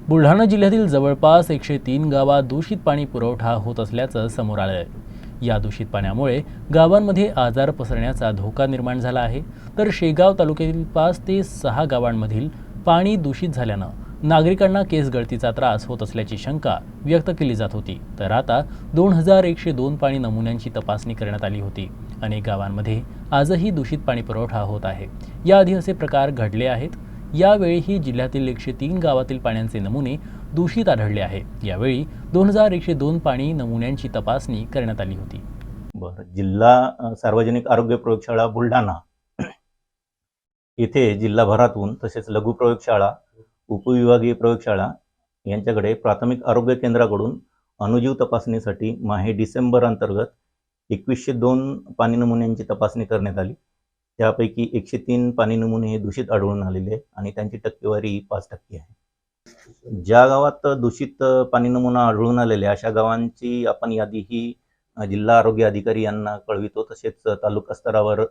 बुलढाणा जिल्ह्यातील जवळपास 103 गावात दूषित पाणी पुरवठा होत असल्याचं समोर आलं आहे। या दूषित पाण्यामुळे गावांमध्ये आजार पसरण्याचा धोका निर्माण झाला आहे। तर शेगाव तालुक्यातील 5 ते 6 गावांमधील पाणी दूषित झाल्यानं नागरिकांना केस गळतीचा त्रास होत असल्याची शंका व्यक्त केली जात होती। तर आता 2102 पाणी नमुन्यांची तपासणी करण्यात आली होती। अनेक गावांमध्ये आजही दूषित पाणी पुरवठा होत आहे। याआधी असे प्रकार घडले आहेत। यावेळीही जिल्ह्यातील 103 गावातील पाण्याचे नमुने दूषित आढळले आहे। यावेळी 2102 पाणी नमुन्यांची तपासणी करण्यात आली होती। जिल्हा सार्वजनिक आरोग्य प्रयोगशाळा बुलढाणा येथे जिल्हाभरातून तसेच लघु प्रयोगशाळा, उपविभागीय प्रयोगशाळा यांच्याकडे प्राथमिक आरोग्य केंद्राकडून अणुजीव तपासणीसाठी माहे डिसेंबर अंतर्गत 2102 पाणी नमुन्यांची तपासणी करण्यात आली। त्यापैकी 103 पाणी नमुने हे दूषित आढळून आलेले आणि त्यांची टक्केवारी 5% आहे। ज्या गावात दूषित पाणी नमुना आढळून आलेले अशा गावांची आपण यादी ही जिल्हा आरोग्य अधिकारी यांना कळवितो, तसेच तालुका स्तरावर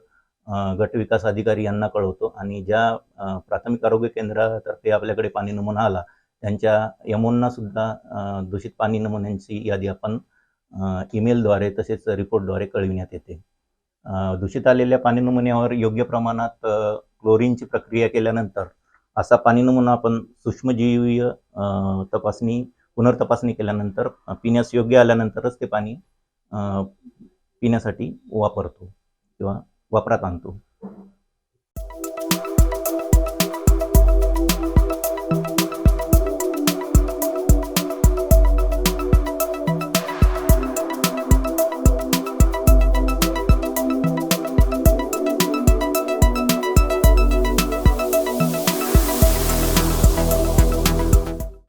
गट विकास अधिकारी यांना कळवतो आणि ज्या प्राथमिक आरोग्य केंद्रातर्फे आपल्याकडे पाणी नमुना आला त्यांच्या यमोंना सुद्धा दूषित पाणी नमुन्यांची यादी आपण ईमेलद्वारे तसेच रिपोर्टद्वारे कळविण्यात येते। दूषित आलेल्या पाणी नमुन्यावर योग्य प्रमाणात क्लोरीनची प्रक्रिया केल्यानंतर असा पाणी नमुना आपण सूक्ष्मजीवीय पुनर्तपासणी केल्यानंतर पिण्यास योग्य आल्यानंतरच ते पाणी पिण्यासाठी वापरतो किंवा वापरात आणतो।